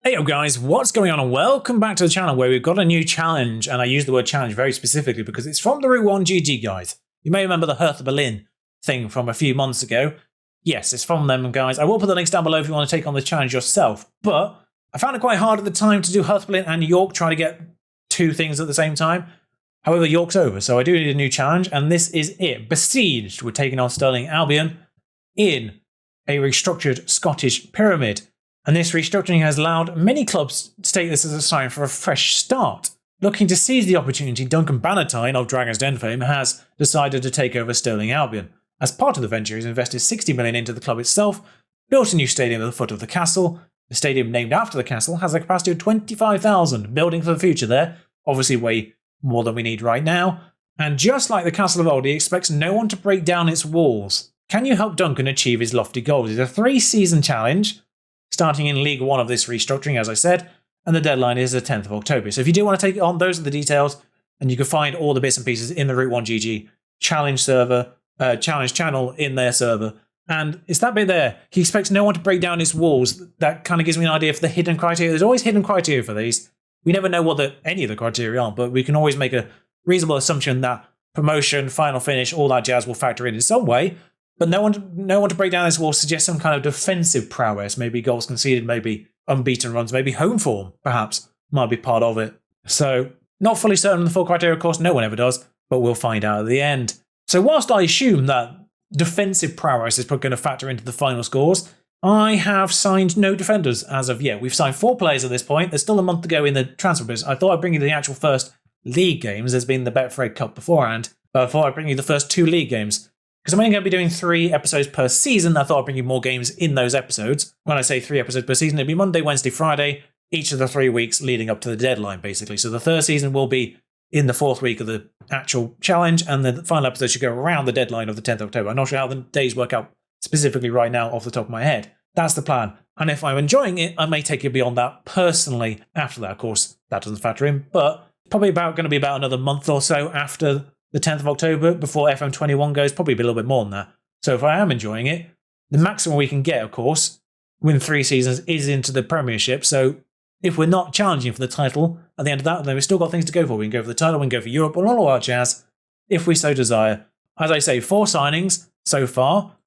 Hey yo guys, what's going on and welcome back to the channel where we've got a new challenge, and I use the word challenge very specifically because it's from the Route 1 GG guys. You may remember the Hertha Berlin thing from a few months ago. Yes, it's from them guys. I will put the links down below if you want to take on the challenge yourself, but I found it quite hard at the time to do Hertha Berlin and York, trying to get two things at the same time. However, York's over, so I do need a new challenge, and this is it. Besieged, we're taking on Stirling Albion in a restructured Scottish pyramid. And this restructuring has allowed many clubs to take this as a sign for a fresh start. Looking to seize the opportunity, Duncan Bannatyne of Dragon's Den fame has decided to take over Stirling Albion. As part of the venture, he's invested 60 million into the club itself, built a new stadium at the foot of the castle. The stadium named after the castle has a capacity of 25,000, building for the future there, obviously way more than we need right now. And just like the castle of old, he expects no one to break down its walls. Can you help Duncan achieve his lofty goals? It's a 3-season challenge, starting in League 1 of this restructuring, as I said, and the deadline is the 10th of October. So if you do want to take it on, those are the details, and you can find all the bits and pieces in the Route 1 GG challenge server, challenge channel in their server. And it's that bit there. He expects no one to break down his walls. That kind of gives me an idea for the hidden criteria. There's always hidden criteria for these. We never know what any of the criteria are, but we can always make a reasonable assumption that promotion, final finish, all that jazz will factor in some way. But no one to break down this wall suggests some kind of defensive prowess, maybe goals conceded, maybe unbeaten runs, maybe home form, perhaps, might be part of it. So, not fully certain on the full criteria, of course, no one ever does, but we'll find out at the end. So whilst I assume that defensive prowess is probably going to factor into the final scores, I have signed no defenders as of yet. We've signed 4 players at this point. There's still a month to go in the transfer business. I thought I'd bring you the actual first league games. There's been the Betfred Cup beforehand, but I thought I'd bring you the first 2 league games. Because I'm only going to be doing 3 episodes per season, I thought I'd bring you more games in those episodes. When I say 3 episodes per season, it'll be Monday, Wednesday, Friday, each of the 3 weeks leading up to the deadline, basically. So the 3rd season will be in the 4th week of the actual challenge, and the final episode should go around the deadline of the 10th of October. I'm not sure how the days work out specifically right now off the top of my head. That's the plan. And if I'm enjoying it, I may take it beyond that personally after that. Of course, that doesn't factor in, but probably going to be about another month or so after the 10th of October before FM21 goes, probably a little bit more than that. So if I am enjoying it, the maximum we can get, of course, within 3 seasons is into the Premiership. So if we're not challenging for the title at the end of that, then we've still got things to go for. We can go for the title, we can go for Europe, and all of our jazz, if we so desire. As I say, 4 signings so far.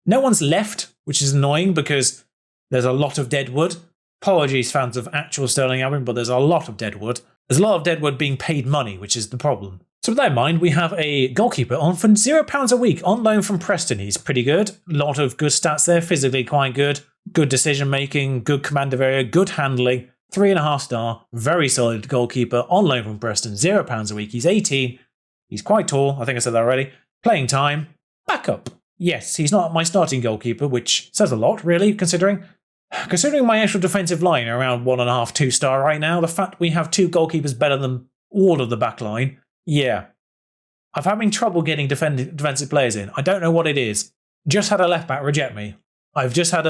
No one's left, which is annoying because there's a lot of dead wood. Apologies, fans of actual Stirling Albion, but there's a lot of dead wood. There's a lot of dead wood being paid money, which is the problem. So with that in mind, we have a goalkeeper on for £0 a week on loan from Preston. He's pretty good. A lot of good stats there, physically quite good. Good decision making, good command of area, good handling. 3.5 star, very solid goalkeeper on loan from Preston. £0 a week. He's 18. He's quite tall. I think I said that already. Playing time. Backup. Yes, he's not my starting goalkeeper, which says a lot, really, considering my actual defensive line around 1.5, 2 star right now. The fact we have 2 goalkeepers better than all of the back line. Yeah. I'm having trouble getting defensive players in. I don't know what it is. Just had a left back reject me. I've just had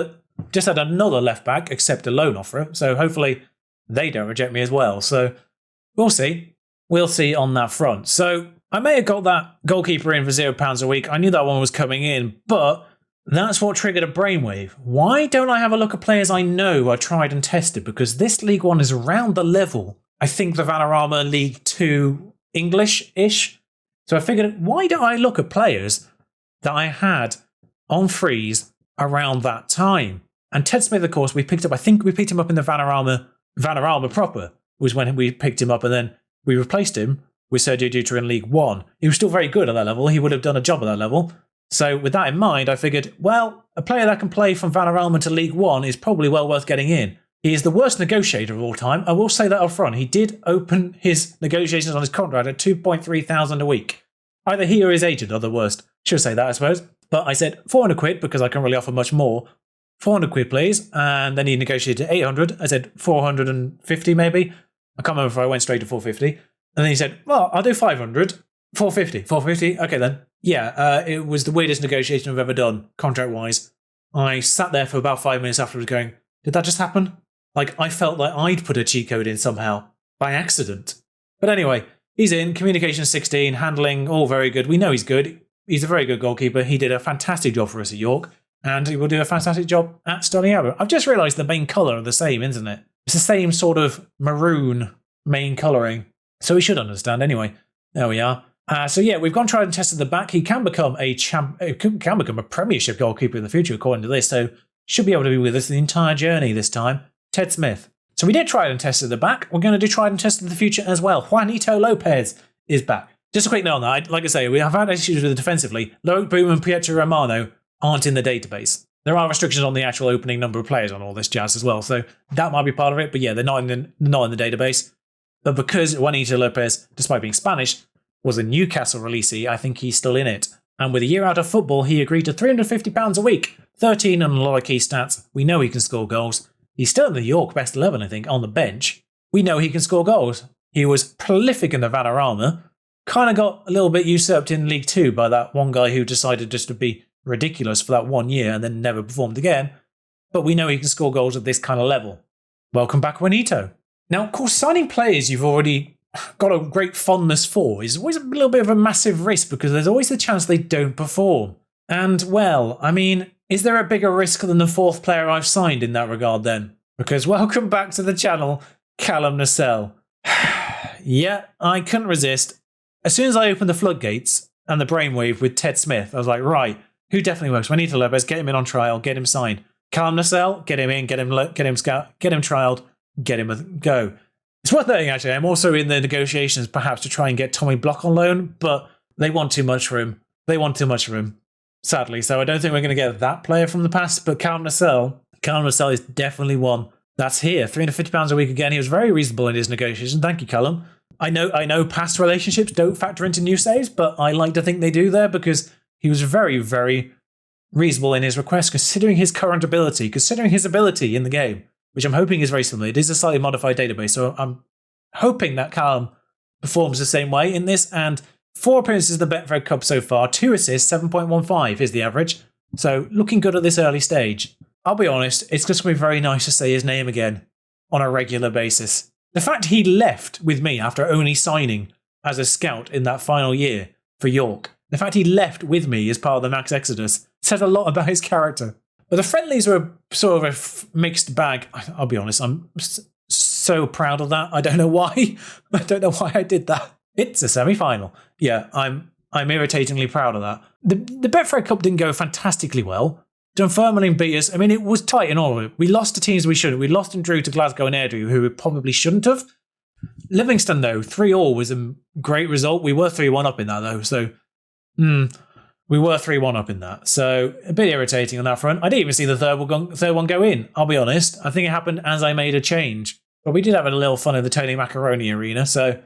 another left back accept a loan offer, so hopefully they don't reject me as well. So we'll see. We'll see on that front. So I may have got that goalkeeper in for £0 a week. I knew that one was coming in, but that's what triggered a brainwave. Why don't I have a look at players I know are tried and tested? Because this League 1 is around the level, I think, the Vanarama League 2 English-ish. So I figured, why don't I look at players that I had on freeze around that time? And Ted Smith, of course, I think we picked him up in the Vanarama proper, was when we picked him up, and then we replaced him with Sergio Dutra in League 1. He was still very good at that level. He would have done a job at that level. So with that in mind, I figured, well, a player that can play from Vanarama to League 1 is probably well worth getting in. He is the worst negotiator of all time. I will say that up front. He did open his negotiations on his contract at 2.3 thousand a week. Either he or his agent are the worst. Should say that, I suppose. But I said 400 quid because I can't really offer much more. 400 quid, please. And then he negotiated to 800. I said 450 maybe. I can't remember if I went straight to 450. And then he said, well, I'll do 500. 450. 450. Okay then. Yeah, it was the weirdest negotiation I've ever done, contract-wise. I sat there for about 5 minutes afterwards going, did that just happen? Like, I felt like I'd put a cheat code in somehow, by accident. But anyway, he's in, communication 16, handling, all very good. We know he's good. He's a very good goalkeeper. He did a fantastic job for us at York, and he will do a fantastic job at Stirling Albion. I've just realised the main colour are the same, isn't it? It's the same sort of maroon main colouring. So he should understand anyway. There we are. So yeah, we've gone tried and tested the back. He can become can become a Premiership goalkeeper in the future, according to this. So should be able to be with us the entire journey this time. Ted Smith. So we did tried and tested the back. We're going to do tried and tested the future as well. Juanito Lopez is back. Just a quick note on that. Like I say, we have had issues with it defensively. Loic Boom and Pietro Romano aren't in the database. There are restrictions on the actual opening number of players on all this jazz as well. So that might be part of it. But yeah, they're not in the database. But because Juanito Lopez, despite being Spanish, was a Newcastle releasee, I think he's still in it. And with a year out of football, he agreed to £350 a week, 13 on a lot of key stats. We know he can score goals. He's still in the York best 11, I think, on the bench. We know he can score goals. He was prolific in the Vanarama. Kind of got a little bit usurped in League 2 by that one guy who decided just to be ridiculous for that 1 year and then never performed again. But we know he can score goals at this kind of level. Welcome back, Juanito. Now, of course, signing players you've already got a great fondness for is always a little bit of a massive risk because there's always the chance they don't perform. And, well, I mean, is there a bigger risk than the fourth player I've signed in that regard then? Because welcome back to the channel, Callum Nassell. Yeah, I couldn't resist. As soon as I opened the floodgates and the brainwave with Ted Smith, I was like, right, who definitely works? Juanito Lopez, get him in on trial, get him signed. Callum Nassell, get him in, get him scout, get him trialed, get him a go. It's worth noting, actually, I'm also in the negotiations perhaps to try and get Tommy Block on loan, but they want too much for him. They want too much for him, sadly. So I don't think we're going to get that player from the past, but Callum Nassell is definitely one that's here. £350 a week again. He was very reasonable in his negotiation. Thank you, Callum. I know past relationships don't factor into new saves, but I like to think they do there because he was very, very reasonable in his request, considering his current ability, considering his ability in the game, which I'm hoping is very similar. It is a slightly modified database, so I'm hoping that Callum performs the same way in this. And 4 appearances in the Betfred Cup so far, 2 assists, 7.15 is the average. So looking good at this early stage. I'll be honest, it's just going to be very nice to say his name again on a regular basis. The fact he left with me after only signing as a scout in that final year for York, the fact he left with me as part of the Max Exodus says a lot about his character. But the friendlies were sort of a mixed bag. I'll be honest, I'm so proud of that. I don't know why. I don't know why I did that. It's a semi-final. Yeah, I'm irritatingly proud of that. The Betfred Cup didn't go fantastically well. Dunfermline beat us. I mean, it was tight in all of it. We lost to teams we shouldn't. We lost and drew to Glasgow and Airdrie, who we probably shouldn't have. Livingston, though, 3-3 was a great result. We were 3-1 up in that, though. So, we were 3-1 up in that. So, a bit irritating on that front. I didn't even see the third one go in, I'll be honest. I think it happened as I made a change. But we did have a little fun in the Tony Macaroni arena, so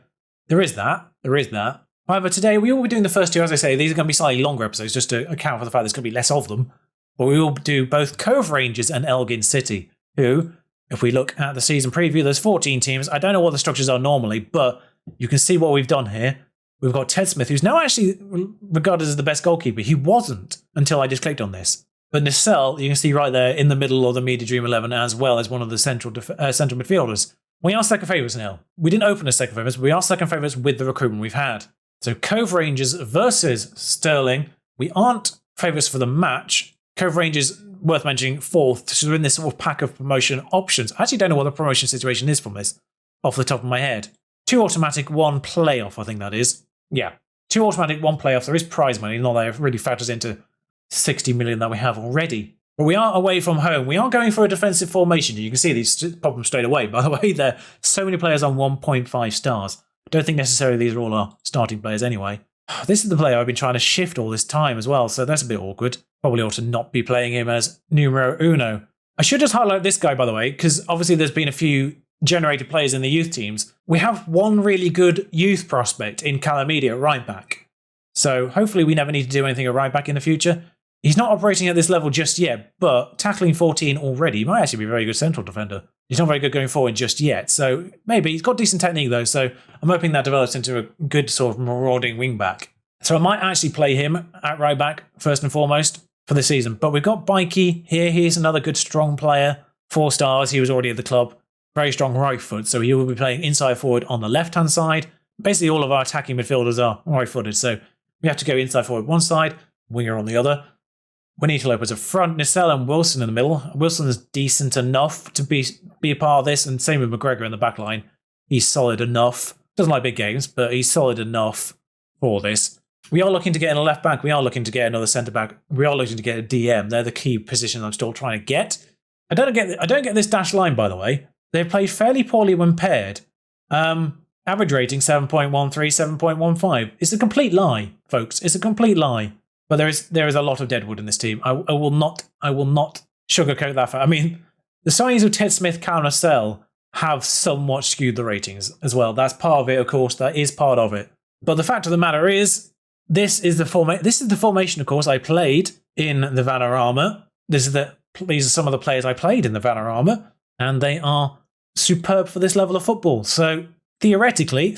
there is that. There is that. However, today we will be doing the first 2, as I say. These are going to be slightly longer episodes, just to account for the fact there's going to be less of them. But we will do both Cove Rangers and Elgin City, who, if we look at the season preview, there's 14 teams. I don't know what the structures are normally, but you can see what we've done here. We've got Ted Smith, who's now actually regarded as the best goalkeeper. He wasn't until I just clicked on this. But Nassell, you can see right there in the middle of the Media Dream 11, as well as one of the central midfielders. We are second favourites now. We didn't open as second favourites, but we are second favourites with the recruitment we've had. So Cove Rangers versus Stirling. We aren't favourites for the match. Cove Rangers, worth mentioning, 4th. So we're in this sort of pack of promotion options. I actually don't know what the promotion situation is from this, off the top of my head. 2 automatic, 1 playoff, I think that is. Yeah, 2 automatic, 1 playoff. There is prize money, not that it really factors into 60 million that we have already. But we are away from home. We are going for a defensive formation. You can see these pop them straight away. By the way, there are so many players on 1.5 stars. I don't think necessarily these are all our starting players anyway. This is the player I've been trying to shift all this time as well, so that's a bit awkward. Probably ought to not be playing him as numero uno. I should just highlight this guy, by the way, because obviously there's been a few generated players in the youth teams. We have one really good youth prospect in Calamedia at right back. So hopefully we never need to do anything at right back in the future. He's not operating at this level just yet, but tackling 14 already, he might actually be a very good central defender. He's not very good going forward just yet, so maybe. He's got decent technique though, so I'm hoping that develops into a good sort of marauding wing back. So I might actually play him at right back, first and foremost, for the season. But we've got Bikey here. He's another good, strong player. 4 stars. He was already at the club. Very strong right foot. So he will be playing inside forward on the left-hand side. Basically, all of our attacking midfielders are right-footed. So we have to go inside forward one side, winger on the other. Juanito Lopez up front, Nissel and Wilson in the middle. Wilson is decent enough to be a part of this, and same with McGregor in the back line. He's solid enough. Doesn't like big games, but he's solid enough for this. We are looking to get in a left back. We are looking to get another centre back. We are looking to get a DM. They're the key positions I'm still trying to get. I don't get this dash line, by the way. They've played fairly poorly when paired. Average rating 7.13, 7.15. It's a complete lie, folks. It's a complete lie. But there is a lot of deadwood in this team. I will not sugarcoat that fact. I mean, the signings of Ted Smith, Callum Nissel have somewhat skewed the ratings as well. That's part of it, of course. That is part of it. But the fact of the matter is, this is the formation, of course, I played in the Vanarama. These are some of the players I played in the Vanarama, and they are superb for this level of football. So theoretically,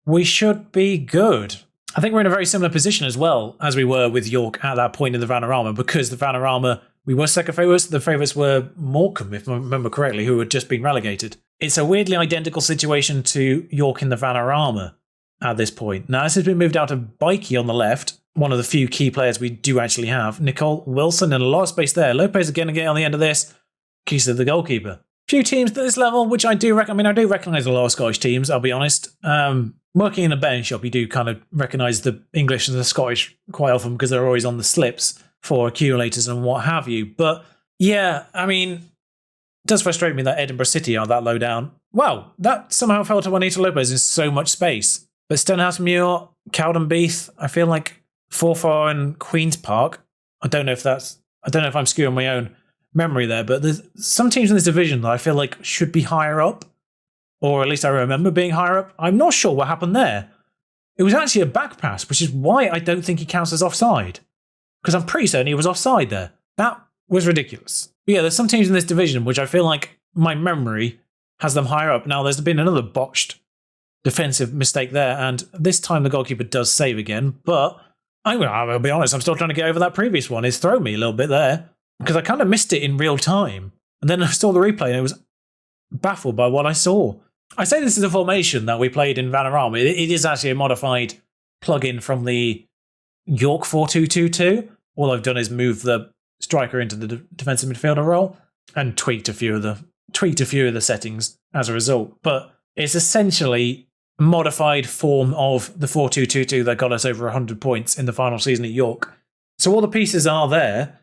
we should be good. I think we're in a very similar position as well as we were with York at that point in the Vanarama, because the Vanarama, we were second favourites. The favourites were Morecambe, if I remember correctly, who had just been relegated. It's a weirdly identical situation to York in the Vanarama at this point. Now, this has been moved out to Bikey on the left, one of the few key players we do actually have. Nicole Wilson, and a lot of space there. Lopez again to get on the end of this. Keys the goalkeeper. Few teams at this level, which I do recognise a lot of Scottish teams, I'll be honest. Working in a betting shop, you do kind of recognise the English and the Scottish quite often because they're always on the slips for accumulators and what have you. But yeah, I mean, it does frustrate me that Edinburgh City are that low down. Wow, that somehow fell to Juanito Lopez in so much space. But Stenhousemuir, Cowdenbeath, I feel like Forfar and Queen's Park. I don't know if I'm skewing my own memory there, but there's some teams in this division that I feel like should be higher up, or at least I remember being higher up. I'm not sure what happened there. It was actually a back pass, which is why I don't think he counts as offside, because I'm pretty certain he was offside there. That was ridiculous. But yeah, there's some teams in this division which I feel like my memory has them higher up. Now, there's been another botched defensive mistake there, and this time the goalkeeper does save again, but I'll be honest, I'm still trying to get over that previous one. It's thrown me a little bit there, because I kind of missed it in real time. And then I saw the replay and I was baffled by what I saw. I say this is a formation that we played in Vanarama. It is actually a modified plug-in from the York 4-2-2-2. All I've done is move the striker into the defensive midfielder role and tweaked a few of the settings as a result. But it's essentially a modified form of the 4-2-2-2 that got us over 100 points in the final season at York. So all the pieces are there.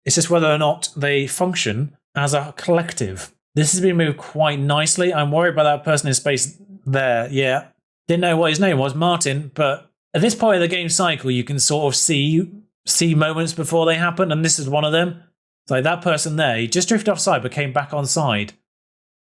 It's just whether or not they function as a collective. This has been moved quite nicely. I'm worried about that person in space there. Yeah. Didn't know what his name was, Martin, but at this point in the game cycle, you can sort of see moments before they happen, and this is one of them. It's like that person there, he just drifted offside but came back onside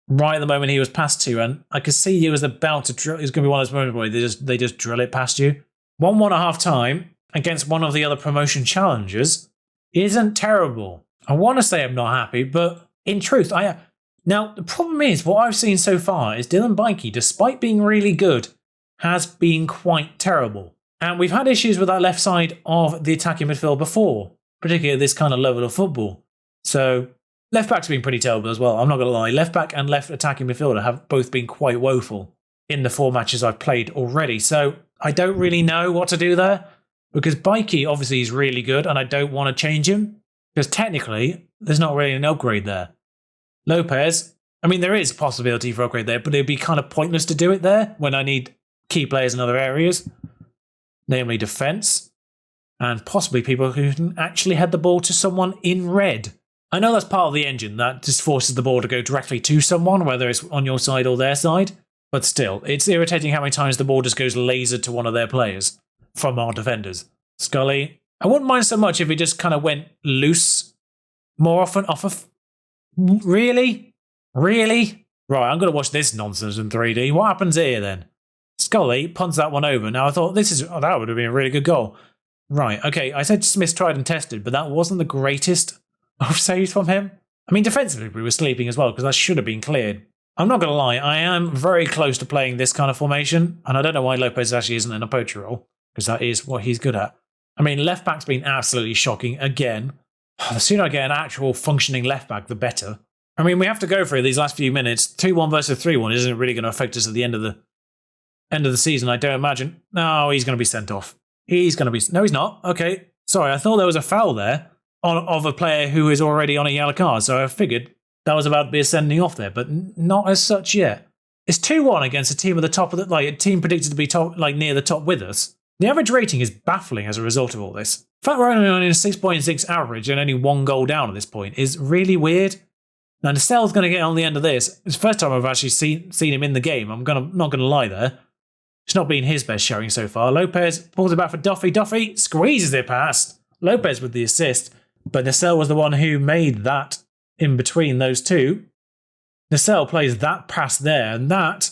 right at the moment he was passed to, and I could see he was about to drill. It's going to be one of those moments where they just drill it past you. 1-1 at half time against one of the other promotion challengers isn't terrible. I want to say I'm not happy, but in truth, I am. Now, the problem is, what I've seen so far is Dylan Bikey, despite being really good, has been quite terrible. And we've had issues with that left side of the attacking midfield before, particularly at this kind of level of football. So, left back's been pretty terrible as well, I'm not going to lie. Left back and left attacking midfielder have both been quite woeful in the 4 matches I've played already. So, I don't really know what to do there. Because Bikey obviously is really good and I don't want to change him. Because technically, there's not really an upgrade there. Lopez, I mean, there is a possibility for upgrade there, but it'd be kind of pointless to do it there when I need key players in other areas. Namely defence. And possibly people who can actually head the ball to someone in red. I know that's part of the engine that just forces the ball to go directly to someone, whether it's on your side or their side. But still, it's irritating how many times the ball just goes lasered to one of their players from our defenders. Scully, I wouldn't mind so much if he just kind of went loose more often off of... Really? Right, I'm going to watch this nonsense in 3D. What happens here then? Scully punts that one over. Now I thought that would have been a really good goal. Right, okay, I said Smith tried and tested, but that wasn't the greatest of saves from him. I mean, defensively we were sleeping as well, because that should have been cleared. I'm not going to lie, I am very close to playing this kind of formation, and I don't know why Lopez actually isn't in a poacher role, because that is what he's good at. I mean, left back's been absolutely shocking again. The sooner I get an actual functioning left back, the better. I mean, we have to go for it these last few minutes. 2-1 versus 3-1 isn't really going to affect us at the end of the season, I don't imagine. No, he's going to be sent off. No, he's not. Okay, Sorry, I thought there was a foul there of a player who is already on a yellow card, so I figured that was about to be a sending off there, but not as such yet. It's 2-1 against a team at the top of a team predicted to be top, near the top with us. The average rating is baffling as a result of all this. The fact we're only on a 6.6 average and only 1 goal down at this point is really weird. Now, Nicel's going to get on the end of this. It's the first time I've actually seen him in the game. I'm not going to lie there. It's not been his best showing so far. Lopez pulls it back for Duffy. Duffy squeezes it past. Lopez with the assist, but Nicel was the one who made that in between those two. Nicel plays that pass there, and that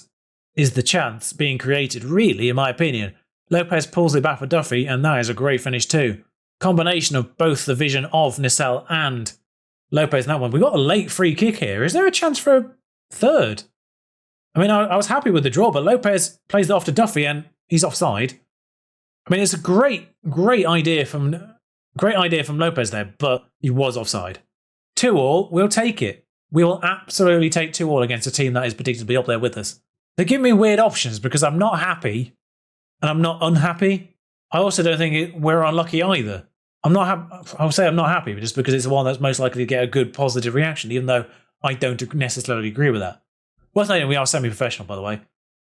is the chance being created, really, in my opinion. Lopez pulls it back for Duffy, and that is a great finish too. Combination of both the vision of Nicel and Lopez in that one. We got a late free kick here. Is there a chance for a third? I mean, I was happy with the draw, but Lopez plays it off to Duffy, and he's offside. I mean, it's a great idea from Lopez there, but he was offside. 2-2, we'll take it. We will absolutely take 2-2 against a team that is predicted to be up there with us. They give me weird options because I'm not happy and I'm not unhappy. I also don't think we're unlucky either. I'll say I'm not happy just because it's the one that's most likely to get a good positive reaction, even though I don't necessarily agree with that. Worth noting, we are semi-professional, by the way.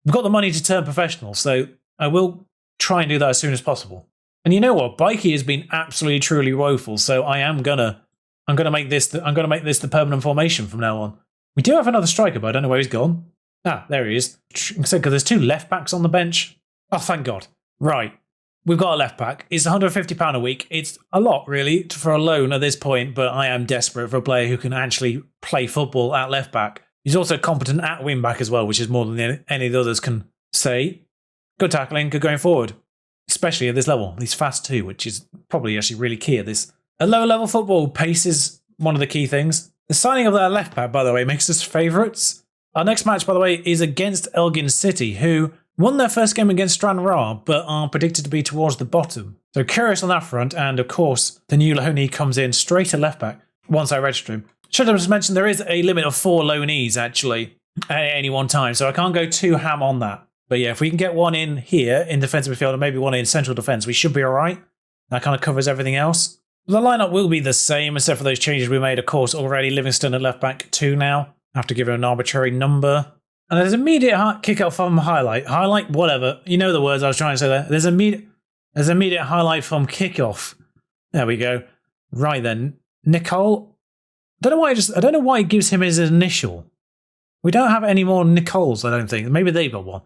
We've got the money to turn professional, so I will try and do that as soon as possible. And you know what? Bikey has been absolutely truly woeful, so I'm gonna make this the permanent formation from now on. We do have another striker, but I don't know where he's gone. Ah, there he is. Because there's 2 left backs on the bench. Oh, thank God. Right. We've got a left back. It's £150 a week. It's a lot, really, for a loan at this point, but I am desperate for a player who can actually play football at left back. He's also competent at wing back as well, which is more than any of the others can say. Good tackling, good going forward. Especially at this level. He's fast too, which is probably actually really key at this. At lower level football, pace is one of the key things. The signing of that left back, by the way, makes us favourites. Our next match, by the way, is against Elgin City, who won their first game against Stranraer, but are predicted to be towards the bottom. So curious on that front, and of course, the new loanee comes in straight at left back once I register him. Should have just mentioned there is a limit of 4 loanees, actually, at any one time, so I can't go too ham on that. But yeah, if we can get one in here in defensive midfield and maybe one in central defence, we should be all right. That kind of covers everything else. The lineup will be the same, except for those changes we made, of course, already. Livingston at left back 2 now. I have to give him an arbitrary number. And there's immediate kick-out from highlight. Highlight, whatever. You know the words I was trying to say there. There's immediate highlight from kickoff. There we go. Right then. Nicole. I don't know why it gives him his initial. We don't have any more Nicoles, I don't think. Maybe they've got one.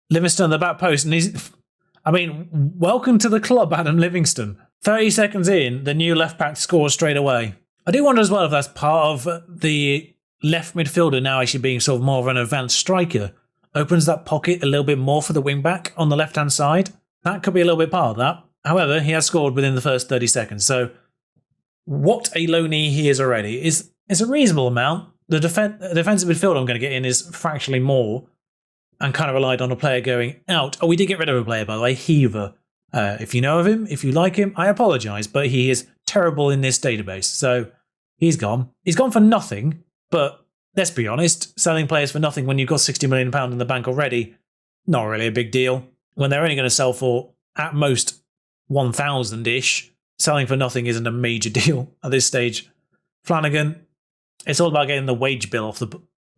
Livingston at the back post. And welcome to the club, Adam Livingston. 30 seconds in, the new left back scores straight away. I do wonder as well if that's part of the left midfielder now actually being sort of more of an advanced striker. Opens that pocket a little bit more for the wing back on the left-hand side. That could be a little bit part of that. However, he has scored within the first 30 seconds. So what a loanee he is already is a reasonable amount. The defensive midfielder I'm going to get in is fractionally more and kind of relied on a player going out. Oh, we did get rid of a player, by the way, Heaver. If you know of him, if you like him, I apologise, but he is terrible in this database. So he's gone. He's gone for nothing, but let's be honest, selling players for nothing when you've got £60 million in the bank already, not really a big deal. When they're only going to sell for, at most, 1,000-ish, selling for nothing isn't a major deal at this stage. Flanagan, it's all about getting the wage bill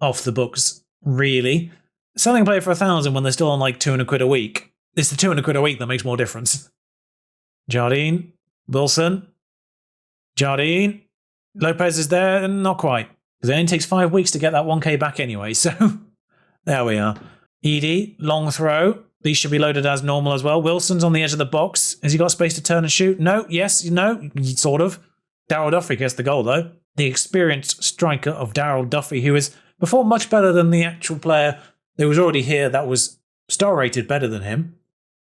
off the books, really. Selling a player for 1,000 when they're still on like £200 a week. It's the £200 a week that makes more difference. Jardine, Wilson, Jardine, Lopez is there, and not quite. Because it only takes 5 weeks to get that 1k back anyway, so there we are. Edie, long throw. These should be loaded as normal as well. Wilson's on the edge of the box. Has he got space to turn and shoot? No, yes, no, sort of. Daryl Duffy gets the goal though. The experienced striker of Daryl Duffy, who is performed much better than the actual player that was already here that was star rated better than him.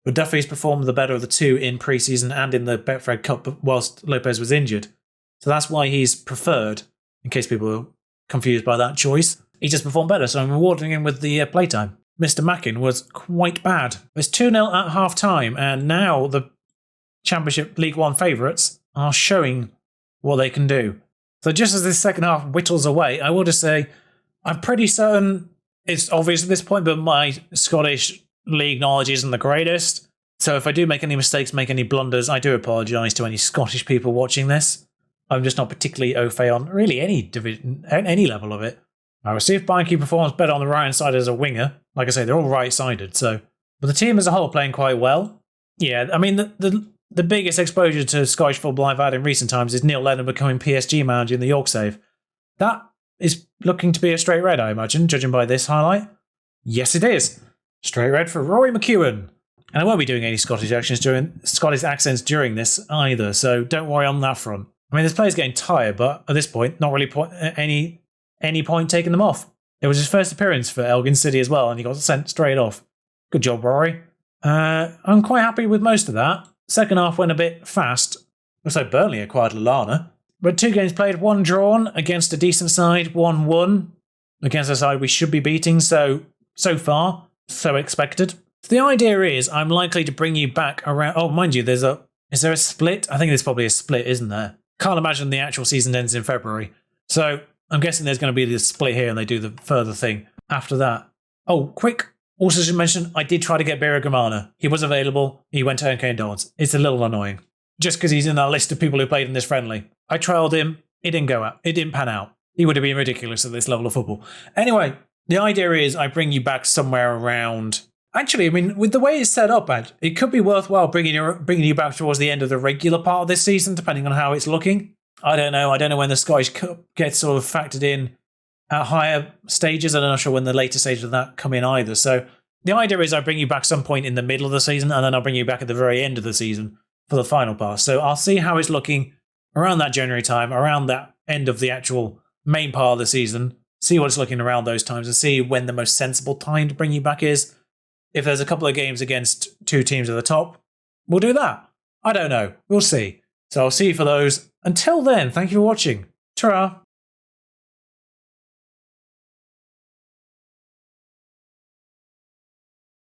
But Duffy's performed the better of the two in pre-season and in the Betfred Cup whilst Lopez was injured. So that's why he's preferred, in case people are confused by that choice. He just performed better, so I'm rewarding him with the playtime. Mr. Mackin was quite bad. It's 2-0 at half-time, and now the Championship League One favourites are showing what they can do. So just as this second half whittles away, I will just say, I'm pretty certain it's obvious at this point, but my Scottish league knowledge isn't the greatest. So if I do make any mistakes, make any blunders, I do apologise to any Scottish people watching this. I'm just not particularly au fait on really any division, any level of it. I will see if Bianchi performs better on the right-hand side as a winger. Like I say, they're all right-sided, so... But the team as a whole playing quite well. Yeah, I mean, the biggest exposure to Scottish football I've had in recent times is Neil Lennon becoming PSG manager in the York save. That is looking to be a straight red, I imagine, judging by this highlight. Yes, it is. Straight red for Rory McEwen. And I won't be doing any Scottish accents during this either, so don't worry on that front. I mean, this player's getting tired, but at this point, not really any point taking them off. It was his first appearance for Elgin City as well, and he got sent straight off. Good job, Rory. I'm quite happy with most of that. Second half went a bit fast. Looks like Burnley acquired Lallana. But 2 games played, 1 drawn against a decent side, 1 won against a side we should be beating, so far, so expected. So the idea is I'm likely to bring you back around... Oh, mind you, is there a split? I think there's probably a split, isn't there? Can't imagine the actual season ends in February. So I'm guessing there's going to be this split here and they do the further thing after that. Oh, quick. Also should mention, I did try to get Bira Gramana. He was available. He went to MK Dons. It's a little annoying. Just because he's in that list of people who played in this friendly. I trialled him. It didn't go out. It didn't pan out. He would have been ridiculous at this level of football. Anyway, the idea is I bring you back somewhere around... Actually, I mean, with the way it's set up, Ed, it could be worthwhile bringing you back towards the end of the regular part of this season, depending on how it's looking. I don't know. I don't know when the Scottish Cup gets sort of factored in at higher stages. I'm not sure when the later stages of that come in either. So the idea is I bring you back some point in the middle of the season, and then I'll bring you back at the very end of the season for the final part. So I'll see how it's looking around that January time, around that end of the actual main part of the season, see what it's looking around those times, and see when the most sensible time to bring you back is. If there's a couple of games against 2 teams at the top, we'll do that. I don't know. We'll see. So I'll see you for those. Until then, thank you for watching. Ta-ra!